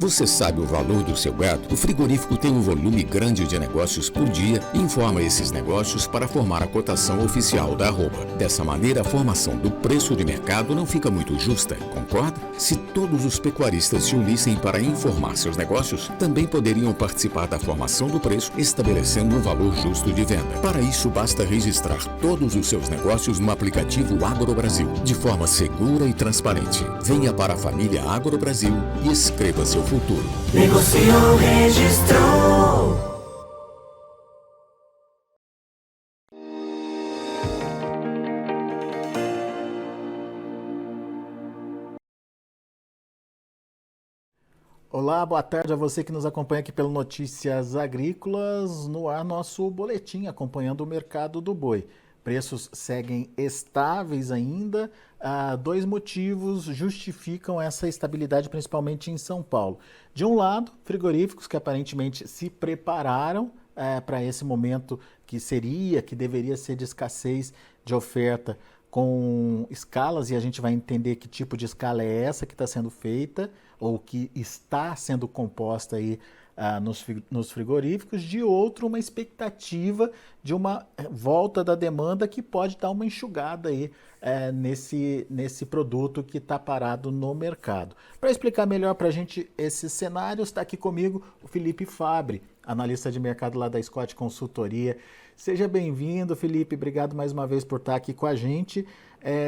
Você sabe o valor do seu gado? O frigorífico tem um volume grande de negócios por dia e informa esses negócios para formar a cotação oficial da arroba. Dessa maneira, a formação do preço de mercado não fica muito justa, concorda? Se todos os pecuaristas se unissem para informar seus negócios, também poderiam participar da formação do preço, estabelecendo um valor justo de venda. Para isso, basta registrar todos os seus negócios no aplicativo AgroBrasil, de forma segura e transparente. Venha para a família AgroBrasil e escreva seu futuro. Negociou, registrou. Olá, boa tarde a você que nos acompanha aqui pelo Notícias Agrícolas, no ar nosso boletim acompanhando o mercado do boi. Preços seguem estáveis ainda. Dois motivos justificam essa estabilidade, principalmente em São Paulo. De um lado, frigoríficos que aparentemente se prepararam para esse momento que deveria ser de escassez de oferta com escalas, e a gente vai entender que tipo de escala é essa que está sendo feita ou que está sendo composta aí nos frigoríficos. De outro, uma expectativa de uma volta da demanda que pode dar uma enxugada aí nesse produto que está parado no mercado. Para explicar melhor para a gente esses cenários, está aqui comigo o Felipe Fabbri, analista de mercado lá da Scott Consultoria. Seja bem-vindo, Felipe. Obrigado mais uma vez por estar aqui com a gente.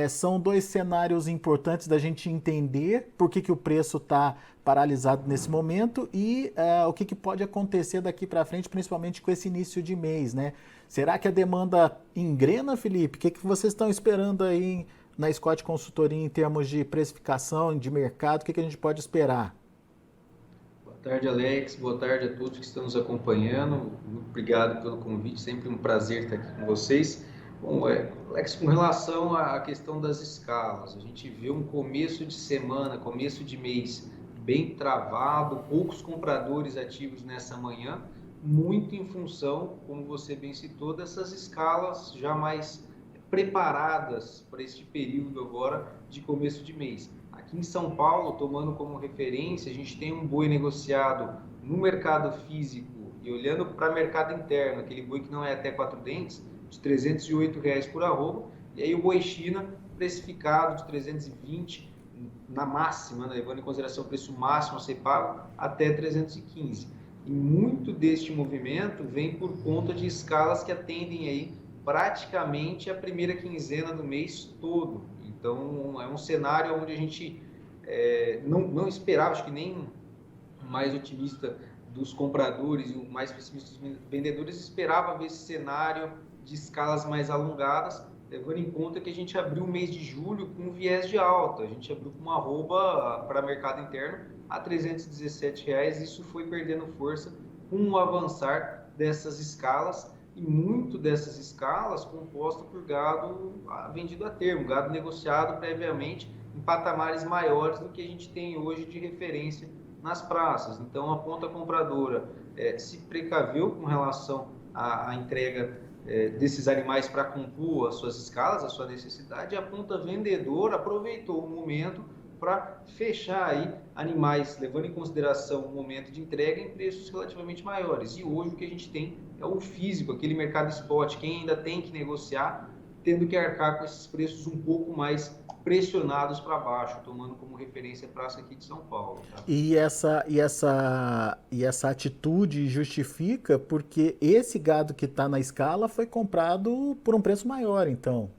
São dois cenários importantes da gente entender por que o preço está paralisado nesse momento e o que pode acontecer daqui para frente, principalmente com esse início de mês, né? Será que a demanda engrena, Felipe? O que vocês estão esperando aí na Scott Consultoria em termos de precificação, de mercado? O que a gente pode esperar? Boa tarde, Alex. Boa tarde a todos que estão nos acompanhando. Muito obrigado pelo convite. Sempre um prazer estar aqui com vocês. Bom, Alex, com relação à questão das escalas, a gente vê um começo de semana, começo de mês bem travado, poucos compradores ativos nessa manhã, muito em função, como você bem citou, dessas escalas já mais preparadas para este período agora de começo de mês. Aqui em São Paulo, tomando como referência, a gente tem um boi negociado no mercado físico e olhando para o mercado interno, aquele boi que não é até 4 dentes, de R$ 308 por arroba, e aí o boi China precificado de 320 na máxima, né, levando em consideração o preço máximo a ser pago, até 315. E muito deste movimento vem por conta de escalas que atendem aí praticamente a primeira quinzena do mês todo. Então é um cenário onde a gente não esperava, acho que nem o mais otimista dos compradores e o mais pessimista dos vendedores esperava ver esse cenário de escalas mais alongadas, levando em conta que a gente abriu o mês de julho com viés de alta, a gente abriu com uma arroba para mercado interno a R$ 317, isso foi perdendo força com o avançar dessas escalas, e muito dessas escalas composta por gado vendido a termo, gado negociado previamente em patamares maiores do que a gente tem hoje de referência nas praças. Então a ponta compradora se precaveu com relação à entrega desses animais para compor as suas escalas, a sua necessidade, e a ponta vendedora aproveitou o momento para fechar aí animais, levando em consideração o momento de entrega em preços relativamente maiores. E hoje o que a gente tem é o físico, aquele mercado spot, quem ainda tem que negociar, tendo que arcar com esses preços um pouco mais pressionados para baixo, tomando como referência a praça aqui de São Paulo. Tá? E essa atitude justifica porque esse gado que está na escala foi comprado por um preço maior, então.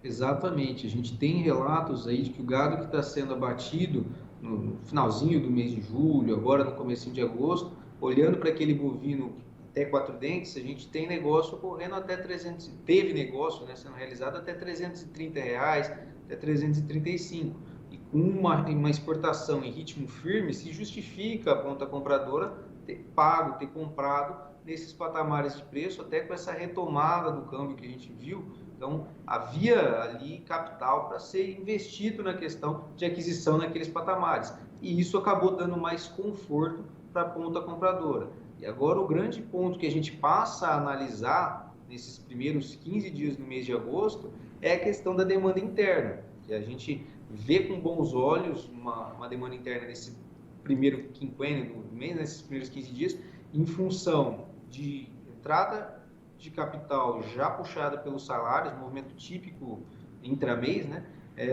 Exatamente, a gente tem relatos aí de que o gado que está sendo abatido no finalzinho do mês de julho, agora no comecinho de agosto, olhando para aquele bovino até 4 dentes, a gente tem negócio ocorrendo até 300, teve negócio, né, sendo realizado até R$330, até 335. E com uma exportação em ritmo firme, se justifica a ponta compradora ter pago, ter comprado nesses patamares de preço, até com essa retomada do câmbio que a gente viu. Então, havia ali capital para ser investido na questão de aquisição naqueles patamares. E isso acabou dando mais conforto para a ponta compradora. E agora o grande ponto que a gente passa a analisar nesses primeiros 15 dias do mês de agosto é a questão da demanda interna. Que a gente vê com bons olhos uma demanda interna nesse primeiro quinquênio do mês, nesses primeiros 15 dias, em função de entrada de capital já puxada pelos salários, movimento típico intramês, né?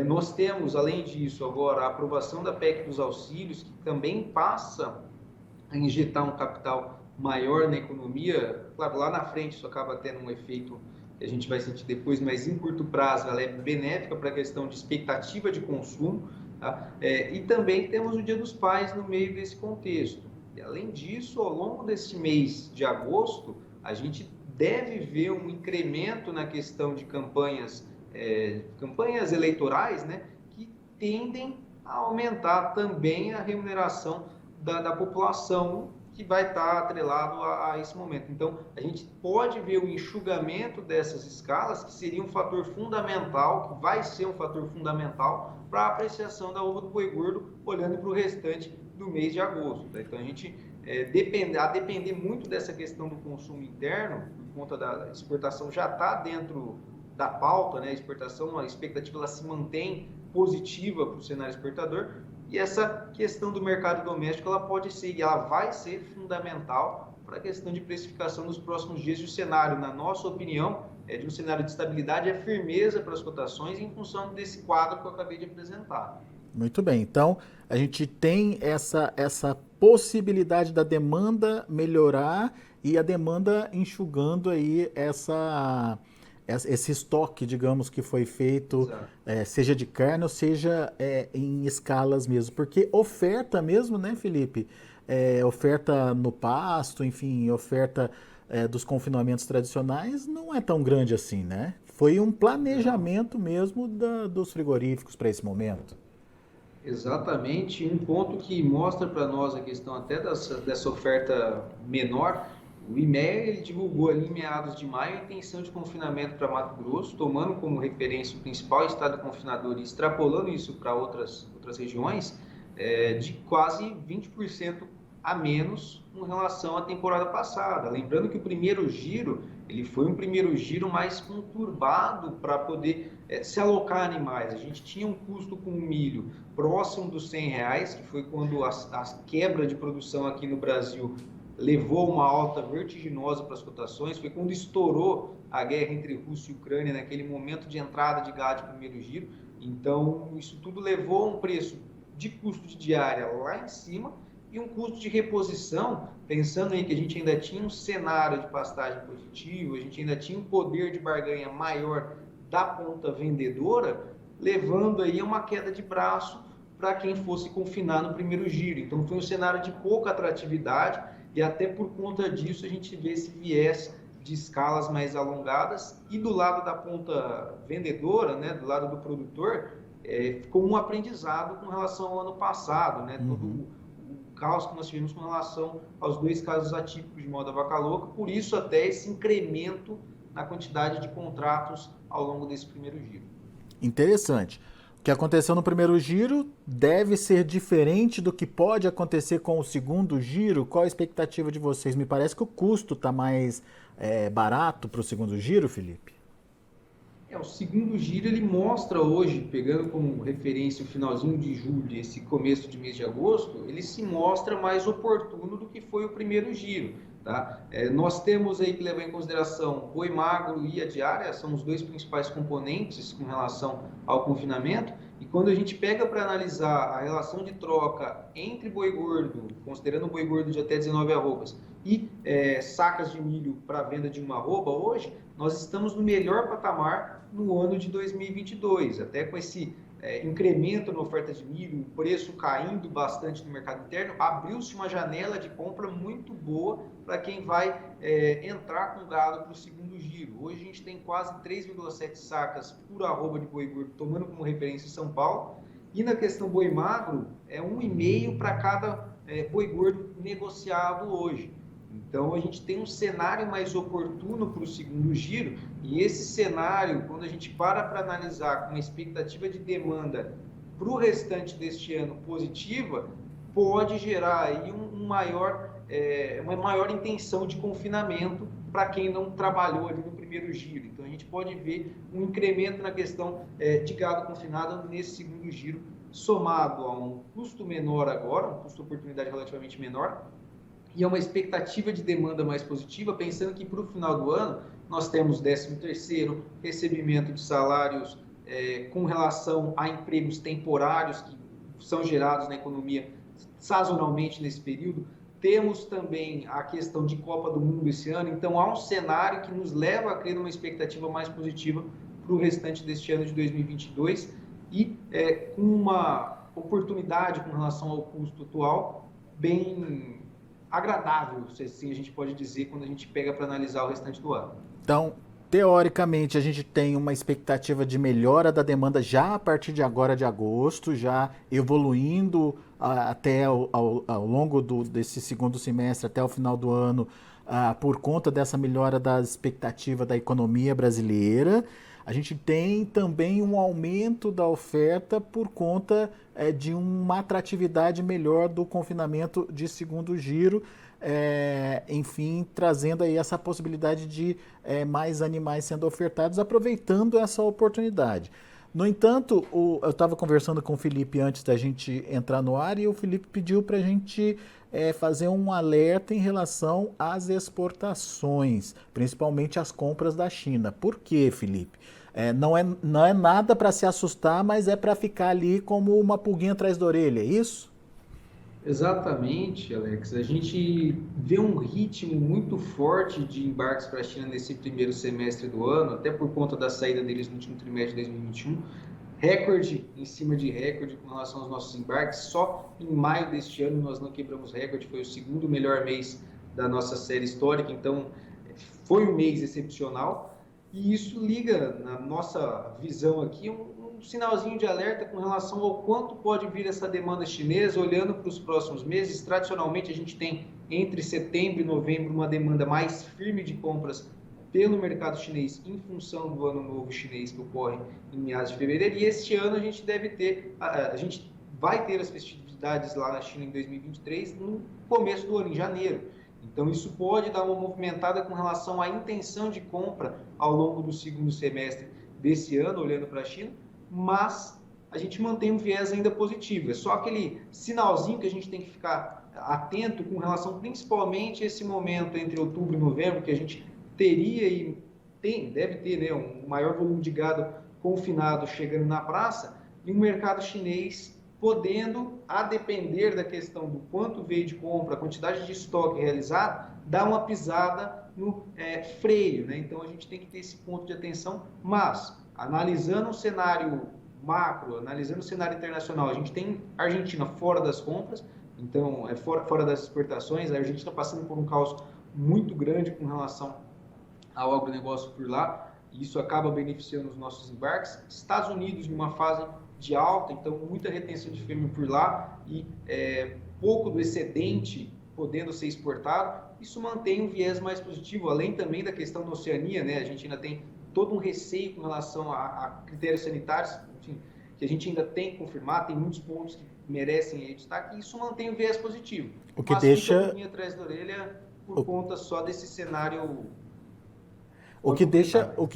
Nós temos, além disso, agora a aprovação da PEC dos auxílios, que também passa a injetar um capital maior na economia. Claro, lá na frente isso acaba tendo um efeito que a gente vai sentir depois, mas em curto prazo ela é benéfica para a questão de expectativa de consumo, tá? E também temos o Dia dos Pais no meio desse contexto. E, além disso, ao longo desse mês de agosto, a gente deve ver um incremento na questão de campanhas eleitorais, né, que tendem a aumentar também a remuneração da população, que vai estar atrelado a esse momento. Então, a gente pode ver o enxugamento dessas escalas, que seria um fator fundamental, que vai ser um fator fundamental para a apreciação da uva do boi gordo, olhando para o restante do mês de agosto. Tá? Então, a gente depender muito dessa questão do consumo interno, por conta da exportação já está dentro da pauta, né? A exportação, a expectativa ela se mantém positiva para o cenário exportador, e essa questão do mercado doméstico ela pode ser e ela vai ser fundamental para a questão de precificação nos próximos dias. E o cenário, na nossa opinião, é de um cenário de estabilidade e firmeza para as cotações em função desse quadro que eu acabei de apresentar. Muito bem, então a gente tem essa possibilidade da demanda melhorar e a demanda enxugando aí esse estoque, digamos, que foi feito, seja de carne ou seja em escalas mesmo. Porque oferta mesmo, né, Felipe? Oferta no pasto, enfim, oferta dos confinamentos tradicionais não é tão grande assim, né? Foi um planejamento mesmo dos frigoríficos para esse momento. Exatamente, um ponto que mostra para nós a questão até dessa oferta menor. O IMEA ele divulgou ali em meados de maio a intenção de confinamento para Mato Grosso, tomando como referência o principal estado confinador e extrapolando isso para outras regiões, de quase 20% a menos em relação à temporada passada. Lembrando que o primeiro giro ele foi um primeiro giro mais conturbado para poder se alocar animais. A gente tinha um custo com o milho próximo dos R$100, que foi quando a quebra de produção aqui no Brasil levou uma alta vertiginosa para as cotações. Foi quando estourou a guerra entre Rússia e Ucrânia, naquele momento de entrada de gado de primeiro giro. Então, isso tudo levou a um preço de custo de diária lá em cima e um custo de reposição, pensando aí que a gente ainda tinha um cenário de pastagem positivo, a gente ainda tinha um poder de barganha maior da ponta vendedora, levando aí a uma queda de braço para quem fosse confinar no primeiro giro. Então, foi um cenário de pouca atratividade, e até por conta disso a gente vê esse viés de escalas mais alongadas. E do lado da ponta vendedora, né, do lado do produtor, ficou um aprendizado com relação ao ano passado, né? Todo o caos que nós tivemos com relação aos dois casos atípicos de mal da vaca louca, por isso até esse incremento na quantidade de contratos ao longo desse primeiro giro. Interessante. O que aconteceu no primeiro giro deve ser diferente do que pode acontecer com o segundo giro? Qual a expectativa de vocês? Me parece que o custo está mais barato para o segundo giro, Felipe? O segundo giro ele mostra hoje, pegando como referência o finalzinho de julho e esse começo de mês de agosto, ele se mostra mais oportuno do que foi o primeiro giro. Tá? Nós temos aí que levar em consideração boi magro e a diária, são os dois principais componentes com relação ao confinamento, e quando a gente pega para analisar a relação de troca entre boi gordo, considerando o boi gordo de até 19 arrobas, e sacas de milho para venda de uma arroba, hoje nós estamos no melhor patamar no ano de 2022, até com esse incremento na oferta de milho, o preço caindo bastante no mercado interno, abriu-se uma janela de compra muito boa para quem vai entrar com gado para o segundo giro. Hoje a gente tem quase 3,7 sacas por arroba de boi gordo, tomando como referência São Paulo, e na questão boi magro, 1,5 para cada boi gordo negociado hoje. Então, a gente tem um cenário mais oportuno para o segundo giro, e esse cenário, quando a gente para analisar com uma expectativa de demanda para o restante deste ano positiva, pode gerar aí uma maior intenção de confinamento para quem não trabalhou ali no primeiro giro. Então, a gente pode ver um incremento na questão de gado confinado nesse segundo giro somado a um custo menor agora, um custo de oportunidade relativamente menor, e a uma expectativa de demanda mais positiva, pensando que para o final do ano nós temos 13º, recebimento de salários com relação a empregos temporários que são gerados na economia sazonalmente nesse período. Temos também a questão de Copa do Mundo esse ano, então há um cenário que nos leva a crer numa expectativa mais positiva para o restante deste ano de 2022 e com uma oportunidade com relação ao custo atual bem agradável, se assim a gente pode dizer, quando a gente pega para analisar o restante do ano. Então, teoricamente, a gente tem uma expectativa de melhora da demanda já a partir de agora de agosto, já evoluindo até ao longo desse segundo semestre, até o final do ano, por conta dessa melhora da expectativa da economia brasileira. A gente tem também um aumento da oferta por conta de uma atratividade melhor do confinamento de segundo giro, enfim, trazendo aí essa possibilidade de mais animais sendo ofertados, aproveitando essa oportunidade. No entanto, eu estava conversando com o Felipe antes da gente entrar no ar e o Felipe pediu para a gente fazer um alerta em relação às exportações, principalmente as compras da China. Por quê, Felipe? Não é nada para se assustar, mas é para ficar ali como uma pulguinha atrás da orelha, é isso? Exatamente, Alex. A gente vê um ritmo muito forte de embarques para a China nesse primeiro semestre do ano, até por conta da saída deles no último trimestre de 2021. Recorde em cima de recorde com relação aos nossos embarques. Só em maio deste ano nós não quebramos recorde, foi o segundo melhor mês da nossa série histórica, então foi um mês excepcional. E isso liga, na nossa visão aqui, um sinalzinho de alerta com relação ao quanto pode vir essa demanda chinesa, olhando para os próximos meses. Tradicionalmente, a gente tem entre setembro e novembro uma demanda mais firme de compras pelo mercado chinês em função do Ano Novo Chinês que ocorre em meados de fevereiro. E este ano a gente vai ter as festividades lá na China em 2023 no começo do ano, em janeiro. Então, isso pode dar uma movimentada com relação à intenção de compra ao longo do segundo semestre desse ano, olhando para a China, mas a gente mantém um viés ainda positivo. É só aquele sinalzinho que a gente tem que ficar atento com relação principalmente a esse momento entre outubro e novembro, que a gente teria e deve ter, né, um maior volume de gado confinado chegando na praça e um mercado chinês podendo, a depender da questão do quanto veio de compra, a quantidade de estoque realizado, dar uma pisada no freio, né? Então a gente tem que ter esse ponto de atenção, mas analisando o cenário macro, analisando o cenário internacional, a gente tem a Argentina fora das compras, então fora das exportações, a Argentina passando por um caos muito grande com relação ao agronegócio por lá, e isso acaba beneficiando os nossos embarques. Estados Unidos em uma fase de alta, então muita retenção de fêmea por lá e pouco do excedente podendo ser exportado, isso mantém um viés mais positivo, além também da questão da Oceania, né? A gente ainda tem todo um receio com relação a critérios sanitários, enfim, que a gente ainda tem que confirmar, tem muitos pontos que merecem aí destaque, e isso mantém um viés positivo. O que deixa um pouquinho atrás da orelha por conta só desse cenário. O que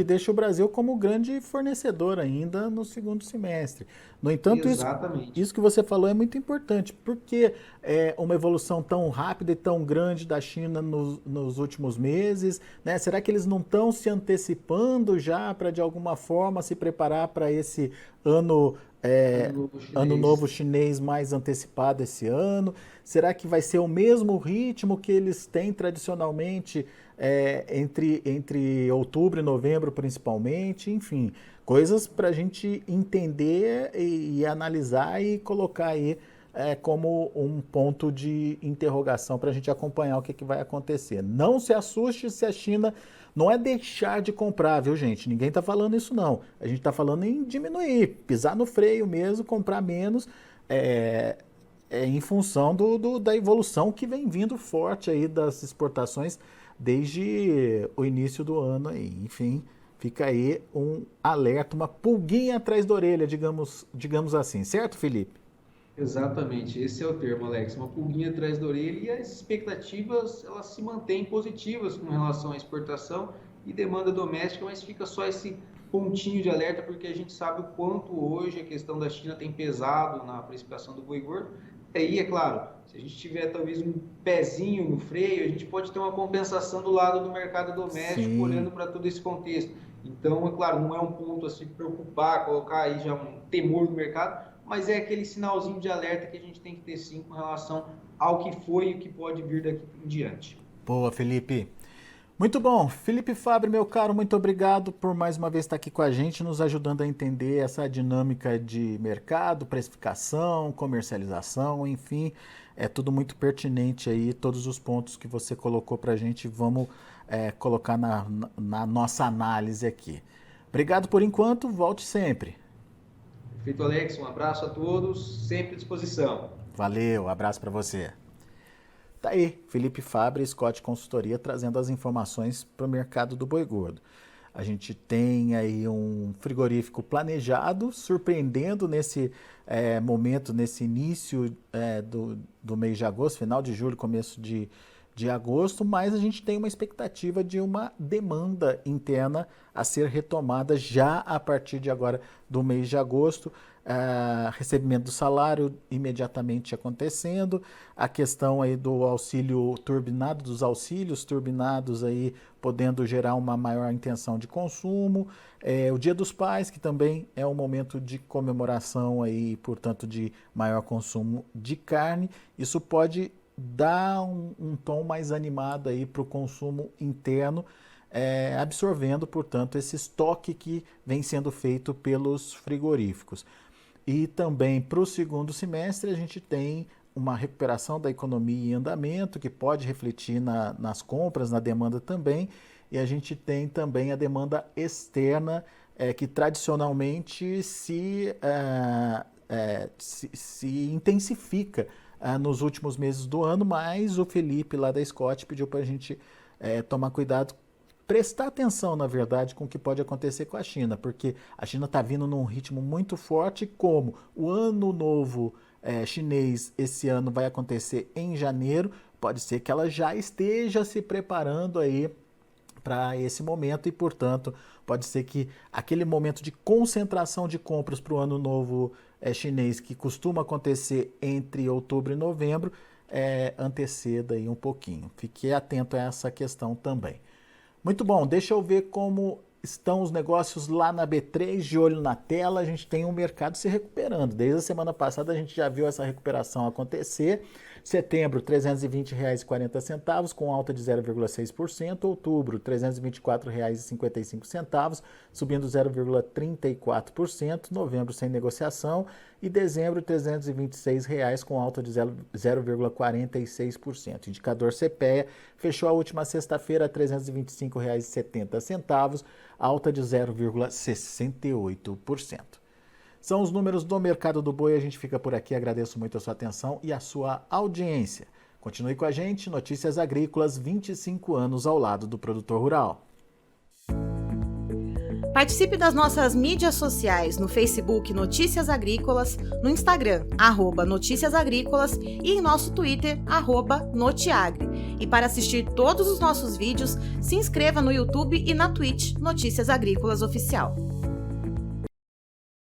deixa o Brasil como grande fornecedor ainda no segundo semestre. No entanto, isso que você falou é muito importante, porque uma evolução tão rápida e tão grande da China nos últimos meses, né? Será que eles não estão se antecipando já para, de alguma forma, se preparar para esse ano novo chinês mais antecipado esse ano? Será que vai ser o mesmo ritmo que eles têm tradicionalmente entre outubro e novembro, principalmente? Enfim, coisas para a gente entender e analisar e colocar aí como um ponto de interrogação para a gente acompanhar o que vai acontecer. Não se assuste se a China... Não é deixar de comprar, viu, gente? Ninguém está falando isso, não. A gente está falando em diminuir, pisar no freio mesmo, comprar menos, em função da evolução que vem vindo forte aí das exportações desde o início do ano aí. Enfim, fica aí um alerta, uma pulguinha atrás da orelha, digamos assim. Certo, Felipe? Exatamente, esse é o termo, Alex, uma pulguinha atrás da orelha, e as expectativas elas se mantêm positivas com relação à exportação e demanda doméstica, mas fica só esse pontinho de alerta, porque a gente sabe o quanto hoje a questão da China tem pesado na precificação do boi gordo. E aí, é claro, se a gente tiver talvez um pezinho no freio, a gente pode ter uma compensação do lado do mercado doméstico, Sim. olhando para todo esse contexto. Então, é claro, não é um ponto a se preocupar, colocar aí já um temor no mercado, mas é aquele sinalzinho de alerta que a gente tem que ter sim com relação ao que foi e o que pode vir daqui em diante. Boa, Felipe. Muito bom. Felipe Fabre, meu caro, muito obrigado por mais uma vez estar aqui com a gente, nos ajudando a entender essa dinâmica de mercado, precificação, comercialização, enfim, é tudo muito pertinente aí, todos os pontos que você colocou para a gente, vamos colocar na nossa análise aqui. Obrigado por enquanto, volte sempre. Perfeito, Alex, um abraço a todos, sempre à disposição. Valeu, abraço para você. Tá aí, Felipe Fabre, Scott Consultoria, trazendo as informações para o mercado do boi gordo. A gente tem aí um frigorífico planejado, surpreendendo nesse momento, nesse início do mês de agosto, final de julho, começo de agosto, mas a gente tem uma expectativa de uma demanda interna a ser retomada já a partir de agora do mês de agosto. Recebimento do salário imediatamente acontecendo, a questão aí do auxílio turbinado, dos auxílios turbinados aí podendo gerar uma maior intenção de consumo, o Dia dos Pais, que também é um momento de comemoração aí, portanto, de maior consumo de carne, isso pode dar um tom mais animado aí para o consumo interno, absorvendo, portanto, esse estoque que vem sendo feito pelos frigoríficos. E também para o segundo semestre a gente tem uma recuperação da economia em andamento, que pode refletir nas compras, na demanda também, e a gente tem também a demanda externa, que tradicionalmente se intensifica nos últimos meses do ano, mas o Felipe lá da Scott pediu para a gente tomar cuidado, prestar atenção, na verdade, com o que pode acontecer com a China, porque a China está vindo num ritmo muito forte, como o ano novo chinês esse ano vai acontecer em janeiro, pode ser que ela já esteja se preparando aí para esse momento e, portanto, pode ser que aquele momento de concentração de compras para o ano novo chinês, que costuma acontecer entre outubro e novembro, anteceda aí um pouquinho. Fique atento a essa questão também. Muito bom, deixa eu ver como estão os negócios lá na B3, de olho na tela. A gente tem um mercado se recuperando. Desde a semana passada a gente já viu essa recuperação acontecer. Setembro, R$ 320,40, com alta de 0,6%. Outubro, R$ 324,55, subindo 0,34%. Novembro, sem negociação. E dezembro, R$ 326,00, com alta de 0,46%. Indicador CPEA fechou a última sexta-feira a R$ 325,70, alta de 0,68%. São os números do mercado do boi. A gente fica por aqui. Agradeço muito a sua atenção e a sua audiência. Continue com a gente. Notícias Agrícolas, 25 anos ao lado do produtor rural. Participe das nossas mídias sociais no Facebook Notícias Agrícolas, no Instagram @Notícias Agrícolas e em nosso Twitter @Notiagre. E para assistir todos os nossos vídeos, se inscreva no YouTube e na Twitch Notícias Agrícolas Oficial.